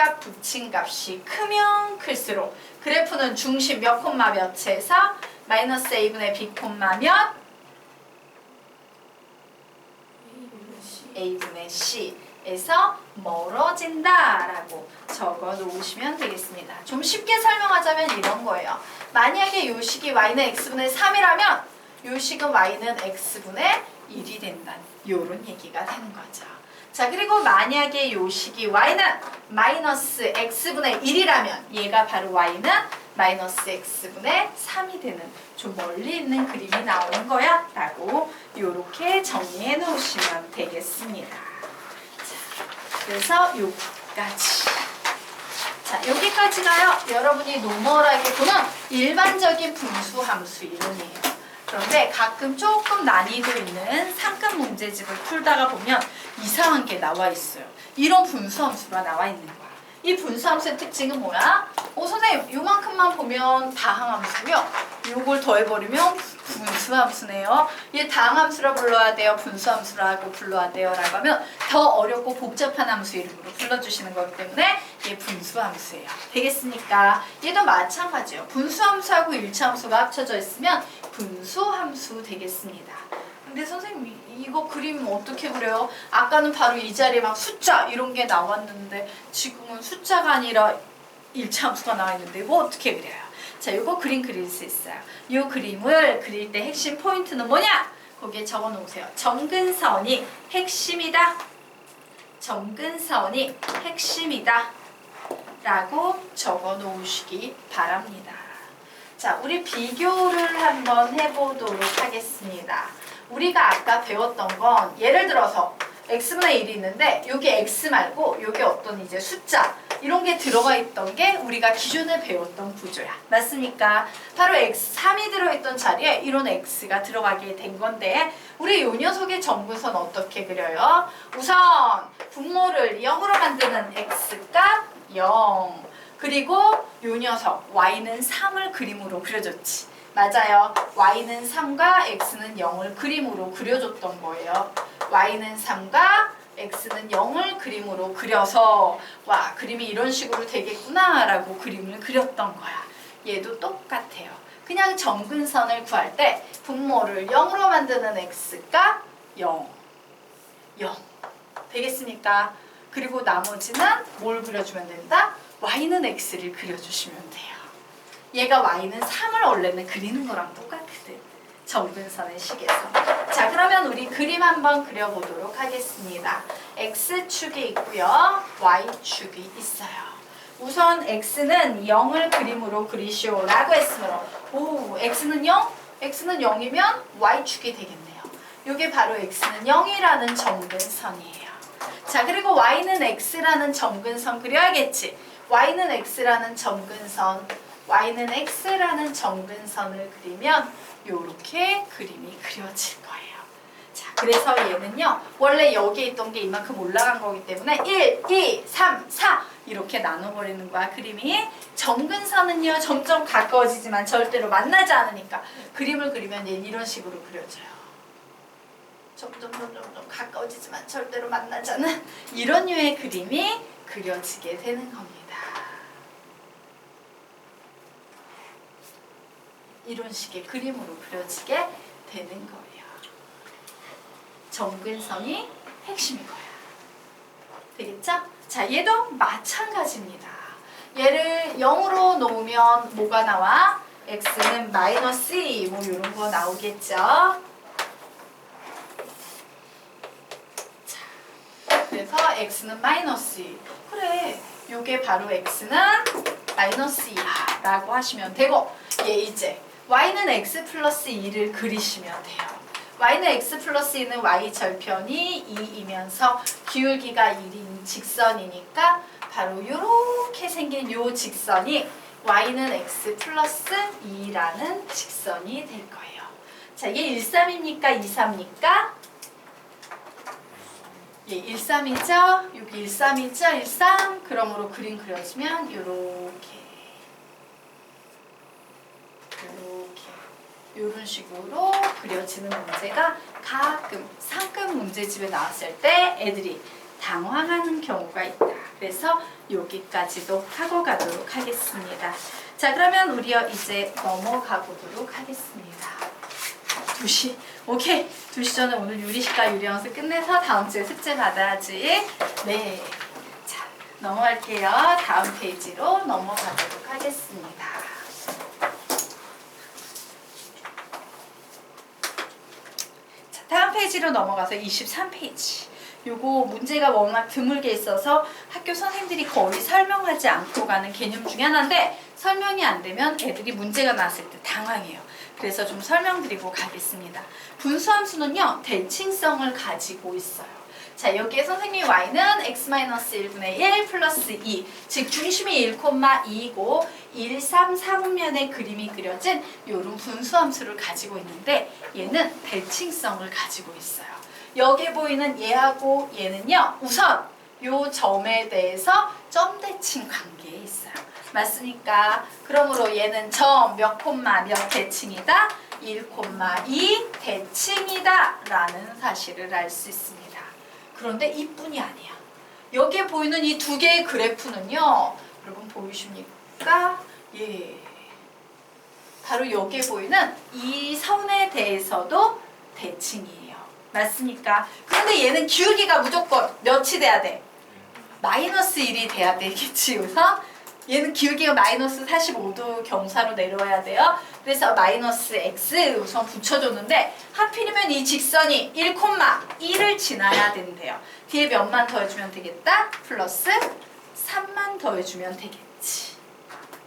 값 붙인 값이 크면 클수록 그래프는 중심 몇 콤마 몇에서 마이너스 a분의 b 콤마 몇 a분의 c에서 멀어진다라고 적어 놓으시면 되겠습니다. 좀 쉽게 설명하자면 이런 거예요. 만약에 요 식이 y는 x분의 3이라면 요 식은 y는 x분의 1이 된다는 요런 얘기가 되는 거죠. 자, 그리고 만약에 요 식이 y는 마이너스 x분의 1이라면 얘가 바로 y는 마이너스 x분의 3이 되는 좀 멀리 있는 그림이 나오는 거야 라고 요렇게 정리해 놓으시면 되겠습니다. 자, 그래서 요까지. 자, 여기까지가요. 여러분이 노멀하게 보는 일반적인 분수 함수 이론이에요. 그런데 가끔 조금 난이도 있는 상급 문제집을 풀다가 보면 이상한 게 나와 있어요. 이런 분수함수가 나와 있는 거야. 이 분수함수의 특징은 뭐야? 선생님 요만큼만 보면 다항함수고요. 요걸 더해버리면 분수함수네요. 얘 다항함수라 불러야 돼요? 분수함수라고 불러야 돼요? 라고 하면 더 어렵고 복잡한 함수 이름으로 불러주시는 거기 때문에 얘 분수함수예요. 되겠습니까? 얘도 마찬가지예요. 분수함수하고 일차함수가 합쳐져 있으면 분수함수 되겠습니다. 근데 선생님 이거 그림 어떻게 그려요? 아까는 바로 이 자리에 막 숫자 이런 게 나왔는데 지금은 숫자가 아니라 일차함수가 나와 있는데 이거 어떻게 그려요? 자, 이거 그림 그릴 수 있어요. 이 그림을 그릴 때 핵심 포인트는 뭐냐? 거기에 적어 놓으세요. 점근선이 핵심이다. 점근선이 핵심이다. 라고 적어 놓으시기 바랍니다. 자, 우리 비교를 한번 해보도록 하겠습니다. 우리가 아까 배웠던 건 예를 들어서 x분의 1이 있는데 요게 x 말고 요게 어떤 이제 숫자 이런 게 들어가 있던 게 우리가 기존에 배웠던 구조야. 맞습니까? 바로 x3이 들어있던 자리에 이런 x가 들어가게 된 건데 우리 요 녀석의 점근선 어떻게 그려요? 우선 분모를 0으로 만드는 x값 0 그리고 요 녀석 y는 3을 그림으로 그려줬지. 맞아요. y는 3과 x는 0을 그림으로 그려줬던 거예요. y는 3과 x는 0을 그림으로 그려서 와 그림이 이런 식으로 되겠구나 라고 그림을 그렸던 거야. 얘도 똑같아요. 그냥 점근선을 구할 때 분모를 0으로 만드는 x가 0 되겠습니까? 그리고 나머지는 뭘 그려주면 된다? y는 x를 그려주시면 돼요. 얘가 y는 3을 원래는 그리는 거랑 똑같거든. 점근선의 식에서. 자, 그러면 우리 그림 한번 그려보도록 하겠습니다. x축이 있고요. y축이 있어요. 우선 x는 0을 그림으로 그리시오 라고 했으므로 x는 0? x는 0이면 y축이 되겠네요. 이게 바로 x는 0이라는 점근선이에요. 자, 그리고 y는 x라는 점근선 그려야겠지. y는 x라는 점근선 y는 x라는 점근선을 그리면 요렇게 그림이 그려질 거예요. 자, 그래서 얘는요 원래 여기에 있던 게 이만큼 올라간 거기 때문에 1, 2, 3, 4 이렇게 나눠버리는 거야. 그림이 점근선은요 점점 가까워지지만 절대로 만나지 않으니까 그림을 그리면 얘는 이런 식으로 그려져요. 점점 가까워지지만 절대로 만나지 않는 이런 류의 그림이 그려지게 되는 겁니다. 이런 식의 그림으로 그려지게 되는 거예요. 점근선이 핵심인 거야. 되겠죠? 자, 얘도 마찬가지입니다. 얘를 0으로 놓으면 뭐가 나와? x는 마이너스 2 뭐 이런 거 나오겠죠? 자, 그래서 x는 마이너스 2. 그래, 요게 바로 x는 마이너스 2야 라고 하시면 되고 얘 이제 y는 x 플러스 2를 그리시면 돼요. y는 x 플러스 2는 y 절편이 2이면서 기울기가 1인 직선이니까 바로 이렇게 생긴 요 직선이 y는 x 플러스 2라는 직선이 될 거예요. 자, 이게 13입니까? 23입니까? 예, 13이죠? 여기 13이죠? 13. 그러므로 그림 그려지면 요렇게 이런 식으로 그려지는 문제가 가끔 상급 문제집에 나왔을 때 애들이 당황하는 경우가 있다. 그래서 여기까지도 하고 가도록 하겠습니다. 자, 그러면 우리 이제 넘어가 보도록 하겠습니다. 2시. 오케이. 2시 전에 오늘 유리시가 유리연습 끝내서 다음 주에 숙제 받아야지. 네. 자, 넘어갈게요. 다음 페이지로 넘어가도록 하겠습니다. 자, 다음 페이지로 넘어가서 23페이지. 요거 문제가 워낙 드물게 있어서 학교 선생님들이 거의 설명하지 않고 가는 개념 중에 하나인데 설명이 안 되면 애들이 문제가 나왔을 때 당황해요. 그래서 좀 설명드리고 가겠습니다. 분수함수는요, 대칭성을 가지고 있어요. 자, 여기에 선생님이 y는 x-1분의 1 플러스 2, 즉 중심이 1,2이고 1, 3, 4분면의 그림이 그려진 이런 분수함수를 가지고 있는데 얘는 대칭성을 가지고 있어요. 여기에 보이는 얘하고 얘는요, 우선 요 점에 대해서 점대칭 관계에 있어요. 맞습니까? 그러므로 얘는 점 몇 콤마 몇 대칭이다? 1,2 대칭이다 라는 사실을 알 수 있습니다. 그런데 이뿐이 아니야. 여기에 보이는 이 두 개의 그래프는요, 여러분 보이십니까? 예. 바로 여기에 보이는 이 선에 대해서도 대칭이에요. 맞습니까? 그런데 얘는 기울기가 무조건 몇이 돼야 돼? 마이너스 1이 돼야 되겠지. 우선 얘는 기울기가 마이너스 45도 경사로 내려와야 돼요. 그래서 마이너스 x 우선 붙여줬는데 하필이면 이 직선이 1,1을 지나야 된대요. 뒤에 몇만 더해주면 되겠다? 플러스 3만 더해주면 되겠지.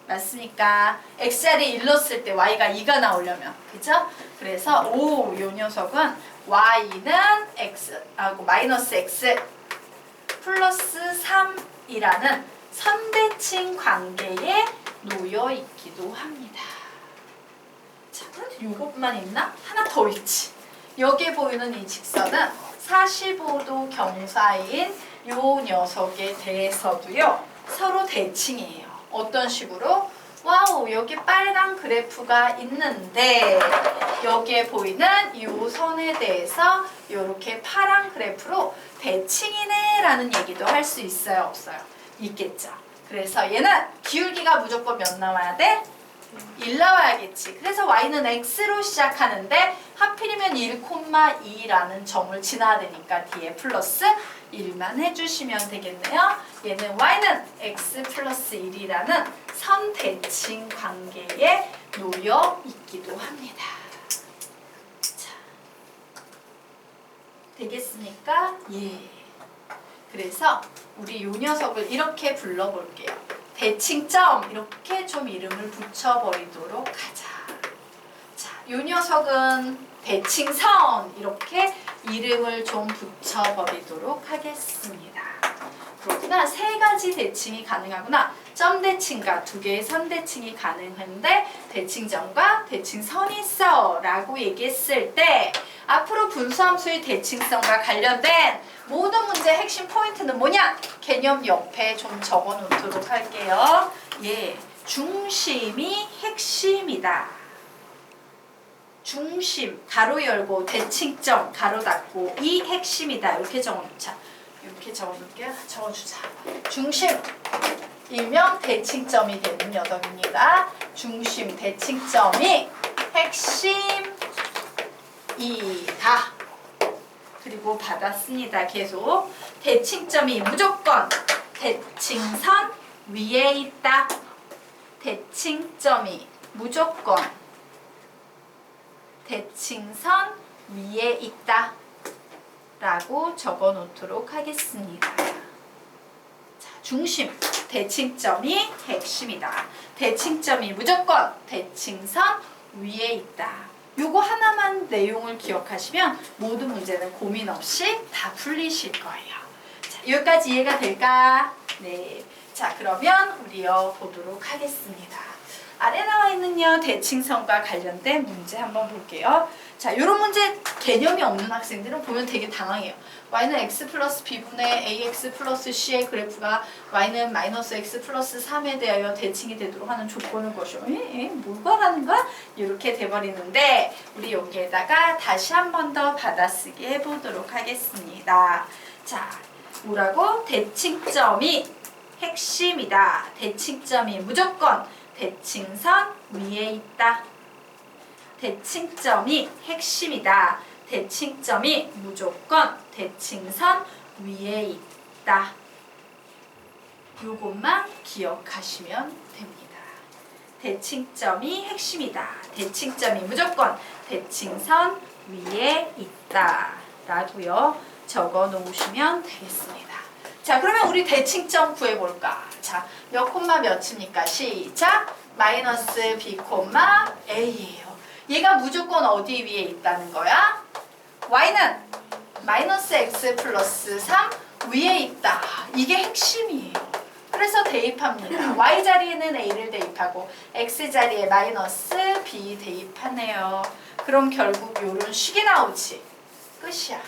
맞습니까? x자리 1 넣었을 때 y가 2가 나오려면, 그죠? 그래서 요 녀석은 y는 마이너스 x 플러스 3이라는 선대칭 관계에 놓여 있기도 합니다. 자, 그런데 이것만 있나? 하나 더 있지. 여기에 보이는 이 직선은 45도 경사인 요 녀석에 대해서도요, 서로 대칭이에요. 어떤 식으로? 와우, 여기 빨간 그래프가 있는데 여기에 보이는 이 선에 대해서 이렇게 파란 그래프로 대칭이네 라는 얘기도 할 수 있어요? 없어요? 있겠죠. 그래서 얘는 기울기가 무조건 몇 나와야 돼? 1 나와야겠지. 그래서 y는 x로 시작하는데 하필이면 1,2라는 점을 지나야 되니까 뒤에 플러스 1만 해주시면 되겠네요. 얘는 y는 x 플러스 1이라는 선대칭 관계에 놓여 있기도 합니다. 자, 되겠습니까? 예. 그래서 우리 요 녀석을 이렇게 불러볼게요. 대칭점 이렇게 좀 이름을 붙여버리도록 하자. 자, 요 녀석은 대칭선 이렇게 이름을 좀 붙여버리도록 하겠습니다. 그렇구나. 세 가지 대칭이 가능하구나. 점대칭과 두 개의 선대칭이 가능한데 대칭점과 대칭선이 있어 라고 얘기했을 때 앞으로 분수함수의 대칭성과 관련된 모든 문제의 핵심 포인트는 뭐냐? 개념 옆에 좀 적어 놓도록 할게요. 예, 중심이 핵심이다. 중심, 가로 열고 대칭점, 가로 닫고 이 핵심이다. 이렇게 적어 놓자. 이렇게 적어 놓을게요. 적어주자. 중심, 일명 대칭점이 되는 녀석입니다. 중심, 대칭점이 핵심이다. 그리고 받았습니다. 계속 대칭점이 무조건 대칭선 위에 있다. 대칭점이 무조건 대칭선 위에 있다 라고 적어 놓도록 하겠습니다. 자, 중심, 대칭점이 핵심이다. 대칭점이 무조건 대칭선 위에 있다. 요거 하나만 내용을 기억하시면 모든 문제는 고민 없이 다 풀리실 거예요. 자, 여기까지 이해가 될까? 네. 자, 그러면 우리요 보도록 하겠습니다. 아래 나와 있는요 대칭선과 관련된 문제 한번 볼게요. 자, 이런 문제 개념이 없는 학생들은 보면 되게 당황해요. y는 x 플러스 b분의 ax 플러스 c의 그래프가 y는 마이너스 x 플러스 3에 대하여 대칭이 되도록 하는 조건을 것이요. 뭘 말하는 거야? 이렇게 돼버리는데 우리 여기에다가 다시 한 번 더 받아쓰기 해보도록 하겠습니다. 자, 뭐라고? 대칭점이 핵심이다. 대칭점이 무조건 대칭선 위에 있다. 대칭점이 핵심이다. 대칭점이 무조건 대칭선 위에 있다. 요것만 기억하시면 됩니다. 대칭점이 핵심이다. 대칭점이 무조건 대칭선 위에 있다. 라고요. 적어 놓으시면 되겠습니다. 자, 그러면 우리 대칭점 구해볼까? 자, 몇 콤마 몇입니까? 시작! 마이너스 b 콤마 a예요. 얘가 무조건 어디 위에 있다는 거야? y는 마이너스 x 플러스 3 위에 있다. 이게 핵심이에요. 그래서 대입합니다. y 자리에는 a를 대입하고 x 자리에 마이너스 b 대입하네요. 그럼 결국 요런 식이 나오지. 끝이야.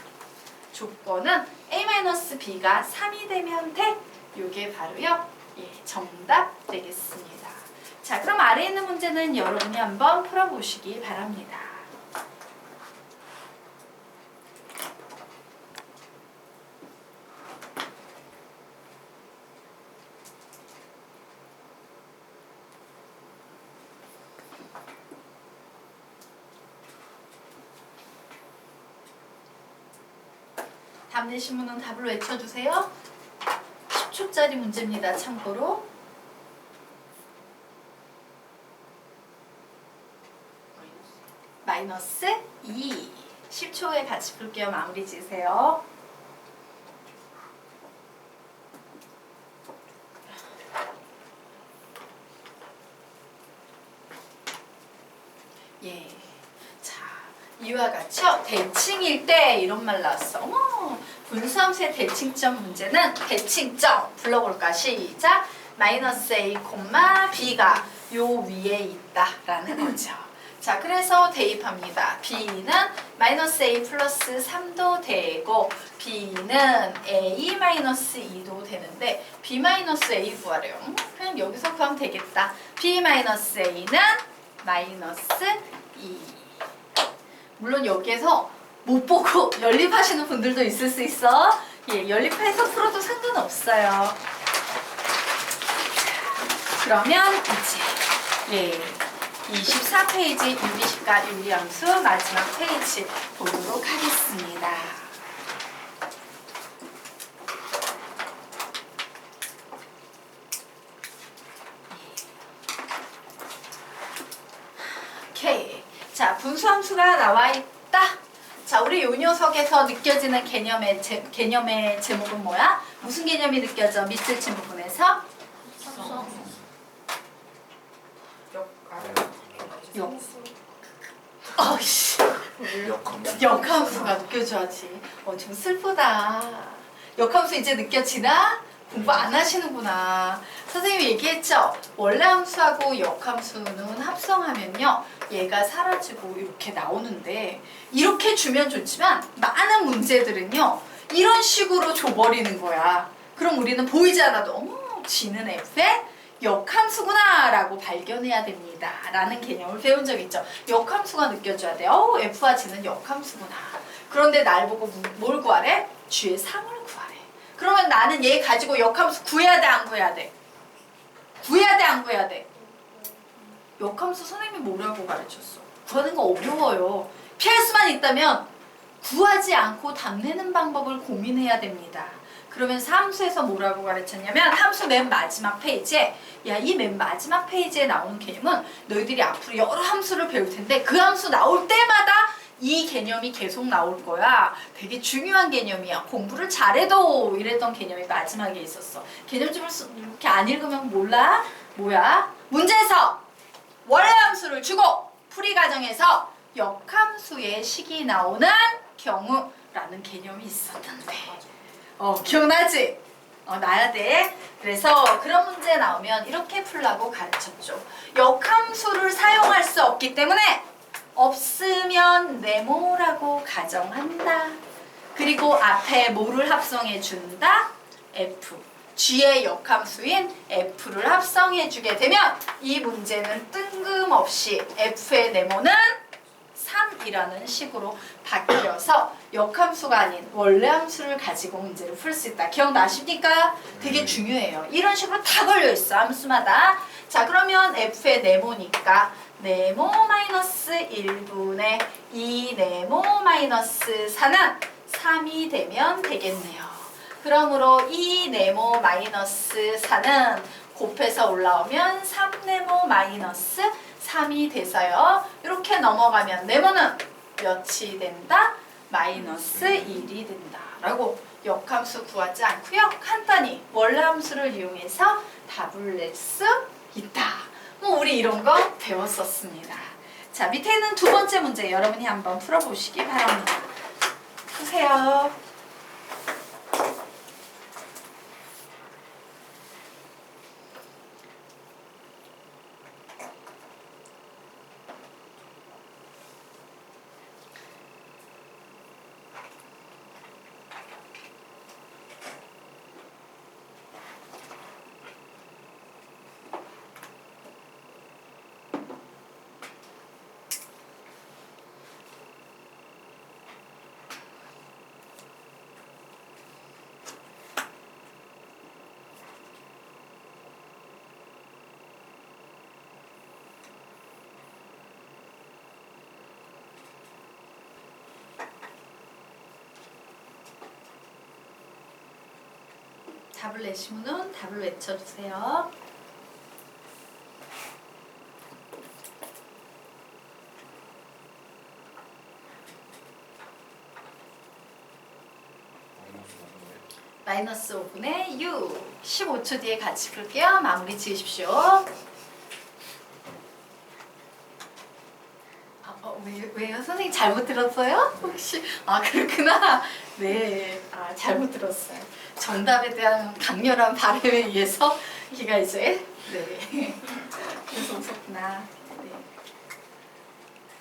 조건은 a-b가 3이 되면 돼. 요게 바로요. 예, 정답 되겠습니다. 자, 그럼 아래에 있는 문제는 여러분이 한번 풀어보시기 바랍니다. 답 내신 분은 답을 외쳐주세요. 10초짜리 문제입니다. 참고로. 마이너스 2. 10초에 같이 풀게요. 마무리 지으세요. 예. 자, 이와 같이요. 대칭일 때 이런 말 나왔어. 어머, 분수함수의 대칭점 문제는 대칭점 불러볼까? 시작. 마이너스 a, b가 요 위에 있다라는 거죠. 자, 그래서 대입합니다. b는 마이너스 a 플러스 3도 되고 b는 a 마이너스 2도 되는데 b 마이너스 a 구하래요. 그냥 여기서 구하면 되겠다. b 마이너스 a는 마이너스 2. 물론 여기에서 못 보고 연립하시는 분들도 있을 수 있어. 예, 연립해서 풀어도 상관없어요. 그러면 이제 예. 24페이지 유리식과 유리함수 마지막 페이지 보도록 하겠습니다. 오케이. 자, 분수함수가 나와 있다. 자, 우리 요 녀석에서 느껴지는 개념의 제목은 뭐야? 무슨 개념이 느껴져? 밑줄 친 부분에서? 어이씨. 역함수가 느껴져야지. 좀 슬프다. 역함수 이제 느껴지나? 공부 안 하시는구나. 선생님이 얘기했죠? 원래 함수하고 역함수는 합성하면요. 얘가 사라지고 이렇게 나오는데 이렇게 주면 좋지만 많은 문제들은요. 이런 식으로 줘버리는 거야. 그럼 우리는 보이지 않아도 어머, 지는 F에 역함수구나 라고 발견해야 됩니다 라는 개념을 배운 적 있죠. 역함수가 느껴져야 돼. F와 G는 역함수구나. 그런데 날 보고 뭘 구하래? G의 상을 구하래. 그러면 나는 얘 가지고 역함수 구해야 돼, 안 구해야 돼? 구해야 돼, 안 구해야 돼? 역함수 선생님이 뭐라고 가르쳤어? 구하는 거 어려워요. 피할 수만 있다면 구하지 않고 답 내는 방법을 고민해야 됩니다. 그러면서 함수에서 뭐라고 가르쳤냐면 함수 맨 마지막 페이지에 이 맨 마지막 페이지에 나오는 개념은 너희들이 앞으로 여러 함수를 배울 텐데 그 함수 나올 때마다 이 개념이 계속 나올 거야. 되게 중요한 개념이야. 공부를 잘해도 이랬던 개념이 마지막에 있었어. 개념집을 이렇게 안 읽으면 몰라? 뭐야? 문제에서 원래 함수를 주고 풀이 과정에서 역함수의 식이 나오는 경우라는 개념이 있었는데 기억나지? 나야 돼. 그래서 그런 문제 나오면 이렇게 풀라고 가르쳤죠. 역함수를 사용할 수 없기 때문에 없으면 네모라고 가정한다. 그리고 앞에 뭐를 합성해 준다? F. G의 역함수인 F를 합성해 주게 되면 이 문제는 뜬금없이 F의 네모는 3이라는 식으로 바뀌어서 역함수가 아닌 원래 함수를 가지고 문제를 풀 수 있다. 기억나십니까? 되게 중요해요. 이런 식으로 다 걸려있어, 함수마다. 자, 그러면 f의 네모니까 네모 마이너스 1분의 2 네모 마이너스 4는 3이 되면 되겠네요. 그러므로 2 네모 마이너스 4는 곱해서 올라오면 3 네모 마이너스 3이 돼서요. 이렇게 넘어가면 네모는 몇이 된다? 마이너스 1이 된다. 라고 역함수 구하지 않고요. 간단히 원래 함수를 이용해서 답을 낼 수 있다. 뭐 우리 이런 거 배웠었습니다. 자, 밑에 있는 두 번째 문제 여러분이 한번 풀어보시기 바랍니다. 보세요. 답을 내신 분은 답을 외쳐주세요. 마이너스 5분의 6. 15초 뒤에 같이 풀게요. 마무리 지으십시오. 왜요? 선생님 잘못 들었어요? 혹시? 아, 그렇구나. 네. 아, 잘못 들었어요. 정답에 대한 강렬한 바람에 의해서 이가 이제 네. 그래서 웃었구나. 네.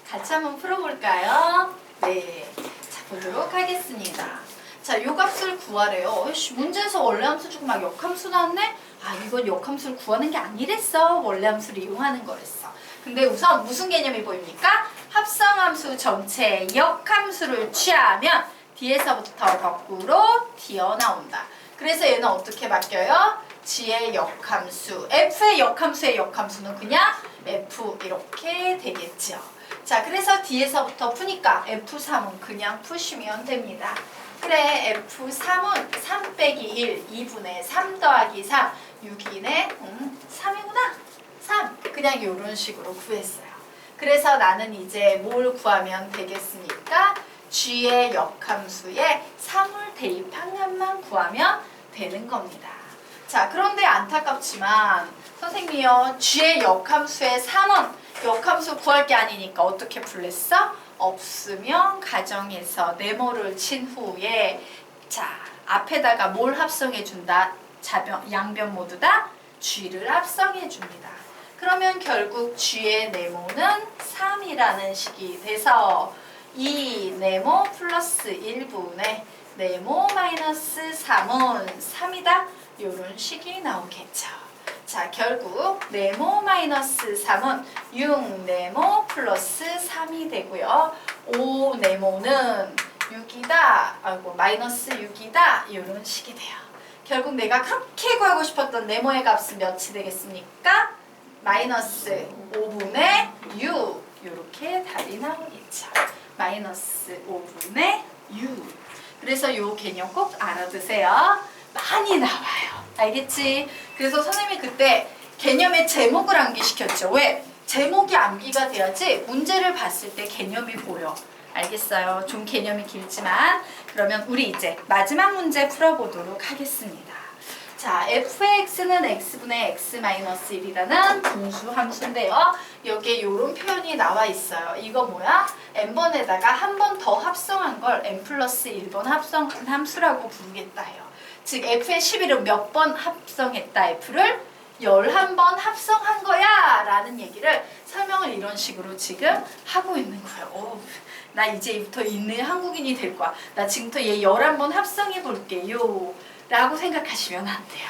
같이 한번 풀어볼까요? 네. 자, 보도록 하겠습니다. 자, 요 값을 구하래요. 문제에서 원래 함수 주고 막 역함수 나왔네? 아, 이건 역함수를 구하는 게 아니랬어. 원래 함수를 이용하는 거랬어. 근데 우선 무슨 개념이 보입니까? 합성함수 전체의 역함수를 취하면 뒤에서부터 거꾸로 튀어나온다. 그래서 얘는 어떻게 바뀌어요? g의 역함수, f의 역함수의 역함수는 그냥 f 이렇게 되겠죠. 자, 그래서 뒤에서부터 푸니까 f3은 그냥 푸시면 됩니다. 그래, f3은 3 빼기 1, 2분의 3 더하기 3, 6이네, 3이구나. 3. 그냥 이런 식으로 구했어요. 그래서 나는 이제 뭘 구하면 되겠습니까? g의 역함수에 3을 대입한 값만 구하면 되는 겁니다. 자, 그런데 안타깝지만 선생님이요, g의 역함수의 3은 역함수 구할 게 아니니까 어떻게 풀랬어? 없으면 가정에서 네모를 친 후에 자, 앞에다가 뭘 합성해 준다? 양변 모두 다 g를 합성해 줍니다. 그러면 결국 g의 네모는 3이라는 식이 돼서 2 네모 플러스 1분의 네모 마이너스 3은 3이다. 이런 식이 나오겠죠. 자, 결국 네모 마이너스 3은 6 네모 플러스 3이 되고요. 5 네모는 6이다. 아이고, 마이너스 6이다. 이런 식이 돼요. 결국 내가 그렇게 구하고 싶었던 네모의 값은 몇이 되겠습니까? 마이너스 5분의 6. 이렇게 답이 나오겠죠. 마이너스 5분의 6. 그래서 이 개념 꼭 알아두세요. 많이 나와요. 알겠지? 그래서 선생님이 그때 개념의 제목을 암기시켰죠. 왜? 제목이 암기가 돼야지 문제를 봤을 때 개념이 보여. 알겠어요? 좀 개념이 길지만 그러면 우리 이제 마지막 문제 풀어보도록 하겠습니다. 자, fx는 x분의 x-1이라는 분수 함수인데요. 여기에 이런 표현이 나와 있어요. 이거 뭐야? n번에다가 한 번 더 합성한 걸 n 플러스 1번 합성한 함수라고 부르겠다 해요. 즉 f의 11을 몇 번 합성했다, f를 11번 합성한 거야 라는 얘기를 설명을 이런 식으로 지금 하고 있는 거예요. 오, 나 이제부터 있는 한국인이 될 거야. 나 지금부터 얘 11번 합성해 볼게요 라고 생각하시면 안 돼요.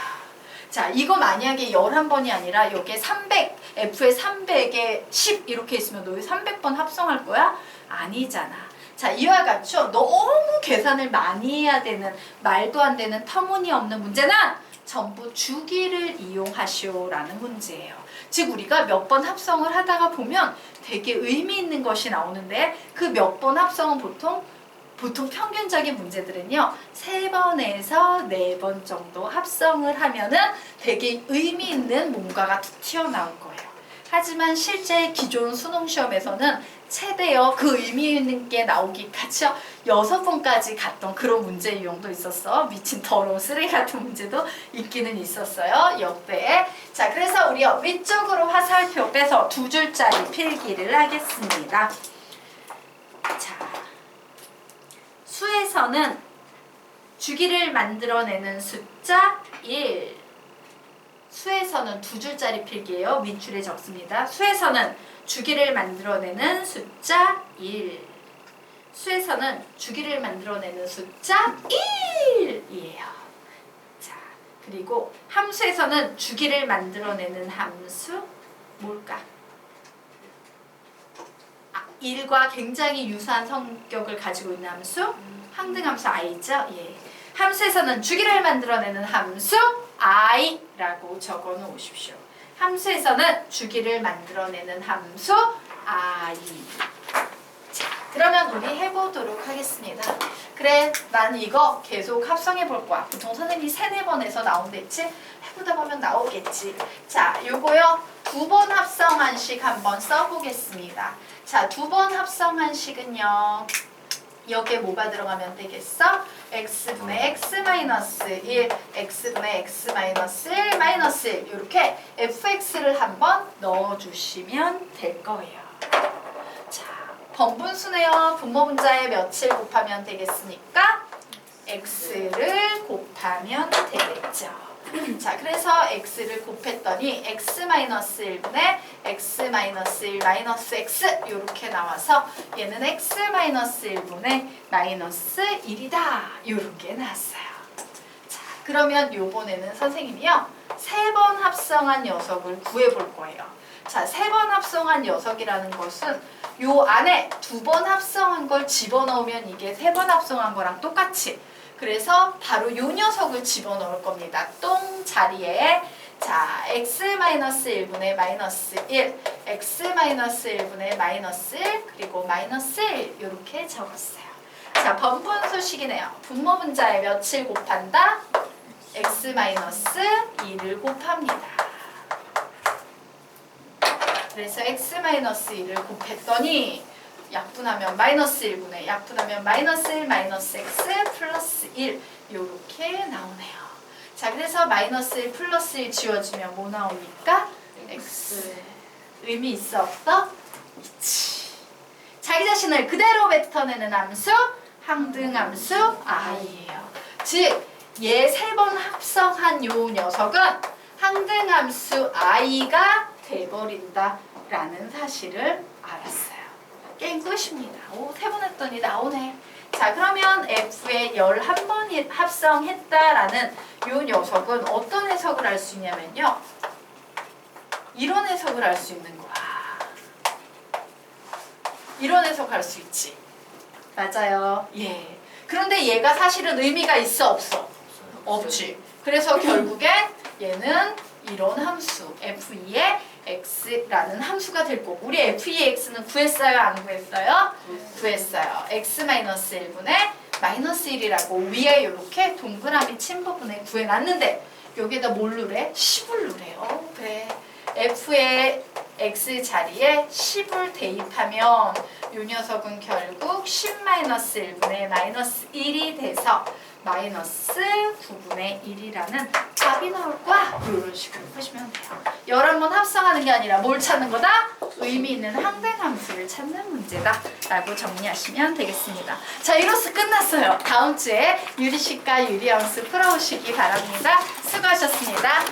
자, 이거 만약에 11번이 아니라 여기에 300, f에 300에 10 이렇게 있으면 너 300번 합성할 거야? 아니잖아. 자, 이와 같죠? 너무 계산을 많이 해야 되는 말도 안 되는 터무니없는 문제는 전부 주기를 이용하시오라는 문제예요. 즉 우리가 몇 번 합성을 하다가 보면 되게 의미 있는 것이 나오는데 그 몇 번 합성은 보통 평균적인 문제들은요 3번에서 4번 정도 합성을 하면은 되게 의미 있는 뭔가가 툭 튀어나올 거예요. 하지만 실제 기존 수능 시험에서는 최대여 그 의미 있는 게 나오기까지 6번까지 갔던 그런 문제 유형도 있었어. 미친 더러운 쓰레기 같은 문제도 있기는 있었어요. 역대에. 자, 그래서 우리 위쪽으로 화살표 빼서 2줄짜리 필기를 하겠습니다. 자, 수에서는 주기를 만들어내는 숫자 1. 수에서는 2줄짜리 필기예요. 밑줄에 적습니다. 수에서는 주기를 만들어내는 숫자 1. 수에서는 주기를 만들어내는 숫자 1이에요. 자, 그리고 함수에서는 주기를 만들어내는 함수 뭘까? 1과 굉장히 유사한 성격을 가지고 있는 함수 항등함수 i죠. 예. 함수에서는 주기를 만들어내는 함수 i라고 적어 놓으십시오. 함수에서는 주기를 만들어내는 함수 i. 자, 그러면 우리 해보도록 하겠습니다. 그래, 난 이거 계속 합성해 볼 거야. 보통 선생님이 3-4번 해서 나온댔지? 해보다 보면 나오겠지. 자, 요거요 2번 합성한 식 한번 써보겠습니다. 자, 2번 합성한 식은요 여기에 뭐가 들어가면 되겠어? x분의 x-1, x분의 x-1, 이렇게 fx를 한번 넣어주시면 될 거예요. 자, 번분수네요. 분모분자에 몇을 곱하면 되겠습니까? x를 곱하면 되겠죠. 자, 그래서 x를 곱했더니 x-1분의 x-1 x 이렇게 나와서 얘는 x-1분의 -1이다 이렇게 나왔어요. 자, 그러면 요번에는 선생님이요 3번 합성한 녀석을 구해볼 거예요. 자, 3번 합성한 녀석이라는 것은 요 안에 2번 합성한 걸 집어넣으면 이게 3번 합성한 거랑 똑같이 그래서 바로 요 녀석을 집어넣을 겁니다. 똥 자리에 자 x-1분의 -1, x-1분의 -1 그리고 -1 이렇게 적었어요. 자, 번분수식이네요. 분모분자에 몇을 곱한다? x-2를 곱합니다. 그래서 x-1을 곱했더니 약분하면 -1분의 약분하면 -1 x 플러스 1 이렇게 나오네요. 자, 그래서 -1 플러스 1 지워지면 뭐 나옵니까? x. 의미 있어 없어? 있지. 자기 자신을 그대로 뱉어내는 함수 항등함수 i예요. 즉, 얘 3번 합성한 요 녀석은 항등함수 i가 돼버린다 라는 사실을 알았어요. 게임 끝입니다. 오, 3번 했더니 나오네. 자, 그러면 F에 11번 합성했다라는 요 녀석은 어떤 해석을 할 수 있냐면요. 이런 해석을 할 수 있는 거야. 이런 해석할 수 있지. 맞아요. 예. 그런데 얘가 사실은 의미가 있어 없어? 없지. 그래서 결국엔 얘는 이런 함수 F2의 x라는 함수가 될 거고 우리 f2의 x는 구했어요? 안 구했어요? 구했어요. x-1분의 -1이라고 위에 이렇게 동그라미 친 부분에 구해놨는데 여기에다 뭘 누래? 10을 누래요. 그래. f의 x 자리에 10을 대입하면 이 녀석은 결국 10-1분의 -1이 돼서 -9분의 1이라는 답이 나올 거야. 이런 식으로 보시면 돼요. 11번 합성하는 게 아니라 뭘 찾는 거다? 의미 있는 항등함수를 찾는 문제다 라고 정리하시면 되겠습니다. 자, 이로써 끝났어요. 다음 주에 유리식과 유리함수 풀어오시기 바랍니다. 수고하셨습니다.